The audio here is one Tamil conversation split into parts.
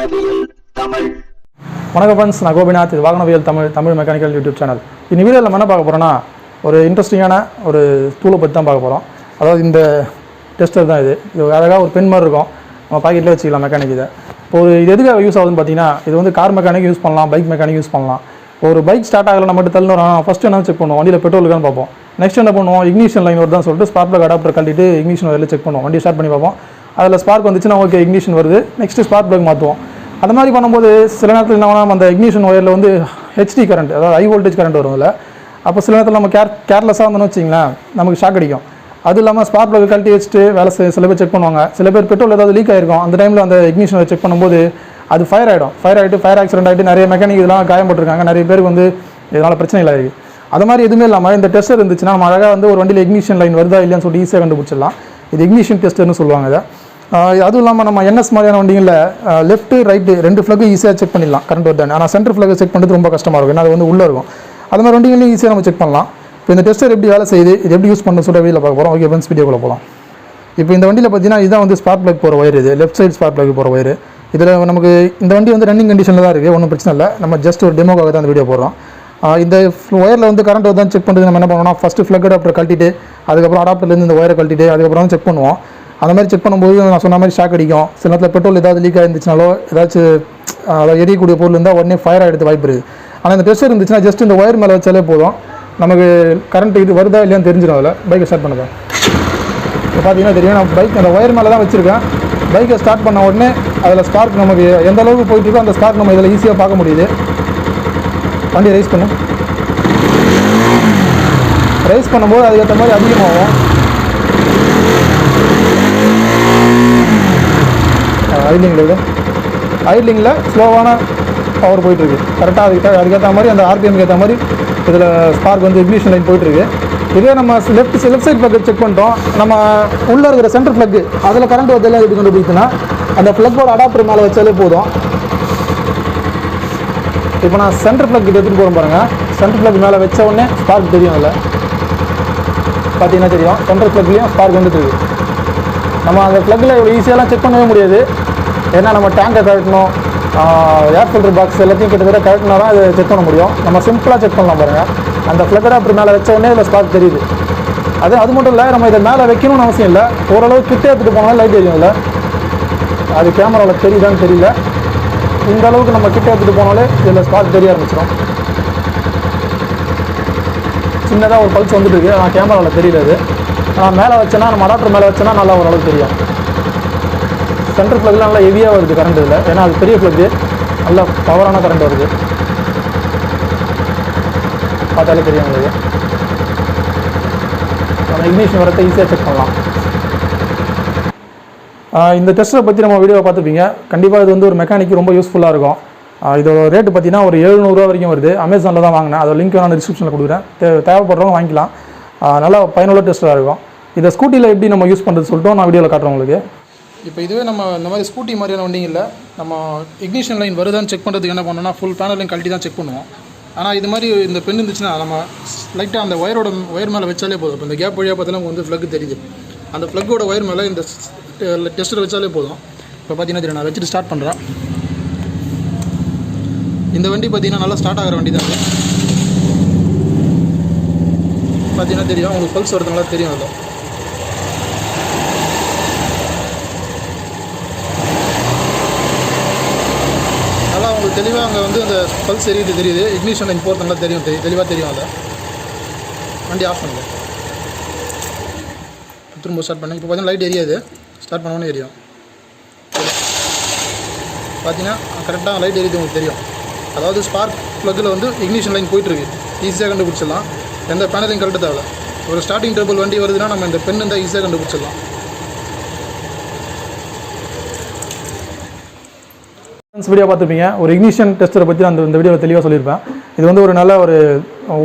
வாகனவியல் தமிழ். வணக்கம் ஃப்ரெண்ட்ஸ், நான் கோபிநாத். இது வாகனவியல் தமிழ் மெக்கானிக்கல் யூடியூப் சேனல். இந்த வீடியோவில் நம்ம என்ன பார்க்க போகிறோன்னா, ஒரு இன்ட்ரெஸ்டிங்கான ஒரு டூலை பற்றி தான் பார்க்க போகிறோம். அதாவது இந்த டெஸ்டர் தான். இது அழகாக ஒரு பென் மாதிரி இருக்கும், நம்ம பாக்கெட்டில் வச்சுக்கலாம் மெக்கானிக். இது எதுக்காக யூஸ் ஆகுதுன்னு பார்த்தீங்கன்னா, இது வந்து கார் மெக்கானிக் யூஸ் பண்ணலாம், பைக் மெக்கானிக் யூஸ் பண்ணலாம். ஒரு பைக் ஸ்டார்ட் ஆகலை மட்டும் தள்ளுறோம், ஃபஸ்ட்டு என்ன செக் பண்ணுவோம், வண்டியில் பெட்ரோல் இருக்கான்னு பார்ப்போம். நெக்ஸ்ட் என்ன பண்ணுவோம், இக்னிஷன் லைன் வருதான்னு சொல்லிட்டு ஸ்பார்க் ப்ளக் அடாப்டர் கழட்டிட்டு இக்னிஷன் வரையில் செக் பண்ணுவோம். வண்டி ஸ்டார்ட் பண்ணி பார்ப்போம். அதில் ஸ்பார்க் வந்துச்சுன்னா ஓகே, இக்னிஷன் வருது. நெக்ஸ்ட்டு ஸ்பார்க் ப்ளக் மாற்றுவோம். அந்த மாதிரி பண்ணும்போது சில நேரத்தில் என்ன பண்ணால் அந்த இக்னிஷன் ஒயரில் வந்து ஹெச்டி கரண்ட், அதாவது ஹை வோல்டேஜ் கரண்ட் வரும். இல்லை அப்போ சில நேரத்தில் நம்ம கேர்லெஸ்ஸாக இருந்தோம்னு வச்சிங்களேன், நமக்கு ஷாக் அடிக்கும். அது இல்லாமல் ஸ்பார்க் ப்ளக் கழட்டி வச்சுட்டு சில பேர் செக் பண்ணுவாங்க. சில பேர் பெட்ரோல் ஏதாவது லீக் ஆகிருக்கும், அந்த டைமில் அந்த இக்னிஷனை செக் பண்ணும்போது அது ஃபயர் ஆகிட்டு ஃபயர் ஆக்சிடென்ட் ஆகிட்டு நிறைய மெக்கானிக் இதெல்லாம் காயப்பட்டிருக்காங்க. நிறைய பேருக்கு வந்து இதனால் பிரச்சனைகள் ஆகிருக்கு. அது மாதிரி எதுவுமே இல்லாமல் இந்த டெஸ்டர் இருந்துச்சுன்னா நம்ம அழகாக வந்து ஒரு வண்டியில் இக்னிஷன் லைன் வருதா இல்லையான்னு சொல்லிட்டு ஈஸியாக கண்டுபிடிச்சிடலாம். இது இக்னிஷன் டெஸ்டர்னு சொல்லுவாங்க இதை. அதுவும் இல்லாமல் நம்ம என்எஸ் மாதிரியான வண்டிகளில் லெஃப்ட்டு ரைட்டு ரெண்டு ஃப்ளக்கு ஈஸியாக செக் பண்ணிடலாம் கரண்ட் வருதானே. ஆனால் சென்டர் ஃப்ளக்கு செக் பண்ணுறது ரொம்ப கஷ்டமாக இருக்கும், ஏன்னா அது வந்து உள்ளே இருக்கும். அது மாதிரி வண்டிகளையும் ஈஸியாக நம்ம செக் பண்ணலாம். இப்போ இந்த டெஸ்டர் எப்படி வேலை செய்யுது, இது எப்படி யூஸ் பண்ண சொல்லிட்டு வீடியோவில் பார்க்க போகிறோம். ஓகே ஃப்ரெண்ட்ஸ், வீடியோக்குள்ளே போகலாம். இப்போ இந்த வண்டியில் பார்த்தீங்கன்னா இதுதான் வந்து ஸ்பார்க் ப்ளக் போகிற ஒயர். இது லெஃப்ட் சைடு ஸ்பார்க் ப்ளக் போகிற ஒயர். இதில் நமக்கு இந்த வண்டி வந்து ரன்னிங் கண்டிஷனில் தான் இருக்குது, ஒன்றும் பிரச்சனை இல்லை. நம்ம ஜஸ்ட் ஒரு டெமோக்காக தான் அந்த வீடியோ போடுறோம். இந்த ஒயரில் வந்து கரண்ட் வருதான் செக் பண்ணுறது நம்ம என்ன பண்ணுவோம்னா, ஃபஸ்ட்டு ஃப்ளக் அடாப்டர் கழட்டிட்டு அதுக்கப்புறம் அடாப்டர்லேருந்து இந்த ஒயரை கழட்டிட்டு அதுக்கப்புறம் செக் பண்ணுவோம். அந்த மாதிரி செக் பண்ணும்போது நான் சொன்ன மாதிரி ஷாக் அடிக்கும். சில நேரத்தில் பெட்ரோல் ஏதாவது லீக் ஆகிருந்துச்சுனாலோ ஏதாச்சும் அதாவது எரியக்கூடிய பொருள் இருந்தால் உடனே ஃபயர் ஆகிடுது வாய்ப்பு இருக்குது. ஆனால் இந்த டெஸ்டர் இருந்துச்சுன்னா ஜஸ்ட் இந்த ஒயர் மேலே வச்சாலே போதும், நமக்கு கரண்ட் இது வருதா இல்லையான்னு தெரிஞ்சிடும். அதில் பைக்கை ஸ்டார்ட் பண்ணுங்க. இப்போ பார்த்தீங்கன்னா தெரியும், நான் பைக் அந்த ஒயர் மேலே தான் வச்சுருக்கேன். பைக்கை ஸ்டார்ட் பண்ண உடனே அதில் ஸ்பார்க் நமக்கு எந்த அளவுக்கு போயிட்டுருக்கோ அந்த ஸ்பார்க் நம்ம இதில் ஈஸியாக பார்க்க முடியுது. வண்டி ரைஸ் பண்ணும்போது அதுக்கேற்ற மாதிரி அதிகமாகும். ஐட்லிங்கில் ஸ்லோவான பவர் போயிட்டுருக்கு. கரெக்டாக அதுக்கேற்ற மாதிரி அந்த ஆர்பிஎம்க்கு ஏற்ற மாதிரி இதில் ஸ்பார்க் வந்து இக்னிஷன் லைன் போயிட்டுருக்கு. இதே நம்ம லெஃப்ட் சைட் ப்ளக் செக் பண்ணிட்டோம், நம்ம உள்ளே இருக்கிற சென்டர் ப்ளக்கு அதில் கரண்ட் வரதெல்லாம் எப்படி கண்டுபிடிச்சுன்னா அந்த ப்ளக்கோட அடாப்டர் மேலே வச்சாலே போதும். இப்போ நான் சென்டர் ப்ளக் எடுத்துகிட்டு போகிறோம் பாருங்கள். சென்டர் ப்ளக் மேலே வச்ச உடனே ஸ்பார்க் தெரியும். அதில் பார்த்தீங்கன்னா தெரியும், சென்டர் ப்ளக்லேயும் ஸ்பார்க் வந்துட்டு இருக்குது. நம்ம அந்த ப்ளக்கில் இவ்வளோ ஈஸியெல்லாம் செக் பண்ணவே முடியாது, ஏன்னா நம்ம டேங்கை கழட்டணும், ஏர் ஃபில்டர் பாக்ஸ் எல்லாத்தையும் கிட்டத்தட்ட கழட்டினா தான் அதை செக் பண்ண முடியும். நம்ம சிம்பிளாக செக் பண்ணலாம் பாருங்கள். அந்த ப்ளக் அடாப்டர் மேலே வச்ச உடனே இதில் ஸ்பார்க் தெரியுது. அது மட்டும் இல்லை, நம்ம இதை மேலே வைக்கணும்னு அவசியம் இல்லை. ஓரளவு கிட்டே எடுத்துகிட்டு போனாலும் லைட் எரியும். இல்லை அது கேமராவில் தெரியுதான்னு தெரியல, இந்த அளவுக்கு நம்ம கிட்டே எடுத்துகிட்டு போனாலே இதில் ஸ்பார்க் தெரிய ஆரம்பிச்சிடும். சின்னதாக ஒரு பல்ஸ் வந்துட்டு இருக்குது, ஆனால் கேமராவில் தெரியல. அது ஆனால் மேலே வச்சேன்னா, நம்ம அடாப்டர் மேலே வச்சேன்னா நல்லா ஓரளவுக்கு தெரியும். சென்டர் ப்ளக்கில் நல்லா ஹெவியாக வருது கரண்ட் இதில், ஏன்னா அது பெரிய ப்ளக்கு, நல்லா பவரான கரண்ட் வருது. பார்த்தாலே தெரியும் உங்களுக்கு. நம்ம இக்னிஷன் வரத்தை ஈஸியாக செக் பண்ணலாம். இந்த டெஸ்ட்டை பற்றி நம்ம வீடியோவை பார்த்துப்பீங்க. கண்டிப்பாக இது வந்து ஒரு மெக்கானிக்கு ரொம்ப யூஸ்ஃபுல்லாக இருக்கும். இதோட ரேட்டு பார்த்தீங்கன்னா ஒரு 700 ரூபா வரைக்கும் வருது. அமேசானில் தான் வாங்கினேன். அதோட லிங்க் நான் டிஸ்கிரிப்ஷனில் கொடுக்குறேன், தேவைப்படுறவங்க வாங்கிக்கலாம். நல்லா பயனுள்ள டெஸ்ட்டாக இருக்கும். இதை ஸ்கூட்டியில் எப்படி நம்ம யூஸ் பண்ணுறது சொல்லிட்டு நான் வீடியோவில் காட்டுறேன் உங்களுக்கு. இப்போ இதுவே நம்ம இந்த மாதிரி ஸ்கூட்டி மாதிரியான வண்டிங்களில் நம்ம இக்னிஷன் லைன் வருதான்னு செக் பண்ணுறதுக்கு என்ன பண்ணோம்னா, ஃபுல் பேனலையும் கழட்டி தான் செக் பண்ணுவோம். ஆனால் இது மாதிரி இந்த பென் இருந்துச்சுன்னா நம்ம லைட்டாக அந்த ஒயர் மேலே வச்சாலே போதும். இப்போ இந்த கேப் வழியாக பார்த்தாலும் வந்து ஃப்ளக் தெரியுது. அந்த ஃப்ளக்கோட ஒயர் மேலே இந்த டெஸ்டர் வச்சாலே போதும். இப்போ பார்த்தீங்கன்னா தெரியும், நான் வச்சுட்டு ஸ்டார்ட் பண்ணுறேன். இந்த வண்டி பார்த்தீங்கன்னா நல்லா ஸ்டார்ட் ஆகிற வண்டி தான். பார்த்தீங்கன்னா தெரியும், உங்களுக்கு பல்ஸ் வரதுனால தெரியும். அதில் நல்லா உங்களுக்கு தெளிவாக அங்கே வந்து அந்த பல்ஸ் தெரியுது. இக்னிஷன் லைன் போகிறது நல்லா தெரியும், தெளிவாக தெரியும். அதில் வண்டி ஆஃப் பண்ணுங்க, திரும்ப ஸ்டார்ட் பண்ணுங்க. இப்போ பார்த்தீங்கன்னா லைட் எரியாது, ஸ்டார்ட் பண்ணோன்னே எரியும். பார்த்தீங்கன்னா கரெக்டாக லைட் எரியுது, உங்களுக்கு தெரியும். அதாவது ஸ்பார்க் ப்ளக்கில் வந்து இக்னிஷன் லைன் போயிட்டுருக்கு, ஈஸியாக கண்டுபிடிச்சிடலாம். எந்த பேனலையும் கழட்ட தேவை. ஒரு ஸ்டார்டிங் ட்ரபிள் வண்டி வருதுன்னா நம்ம இந்த பென் இருந்தால் ஈஸியாக கண்டுபிடிச்சிடலாம். வீடியோ பார்த்துப்பீங்க. ஒரு இக்னிஷன் டெஸ்டரை பற்றி நான் இந்த வீடியோவில் தெளிவாக சொல்லியிருப்பேன். இது வந்து ஒரு நல்ல ஒரு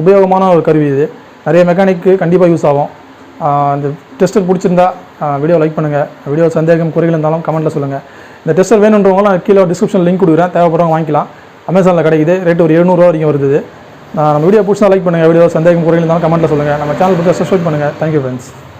உபயோகமான ஒரு கருவி. இது நிறைய மெக்கானிக்கு கண்டிப்பாக யூஸ் ஆகும். இந்த டெஸ்டர் பிடிச்சிருந்தா வீடியோ லைக் பண்ணுங்கள். வீடியோ சந்தேகம் குறைகள் இருந்தாலும் கமெண்ட்டில் சொல்லுங்கள். இந்த டெஸ்டர் வேணுன்றவங்களாம் நான் கீழே டிஸ்கிரிப்ஷன் லிங்க் கொடுக்குறேன், தேவைப்படுறவங்க வாங்கிக்கலாம். அமேசானில் கிடைக்குது. ரேட்டு ஒரு 700 ரூபா வரைக்கும் வருது. நம்ம வீடியோ பிடிச்சா லைக் பண்ணுங்கள். வீடியோ சந்தேகம் குறைகள் இருந்தாலும் கமெண்ட்டில் சொல்லுங்கள். நம்ம சேனல் பற்றி சப்ஸ்கிரைப் பண்ணுங்கள். Thank you friends.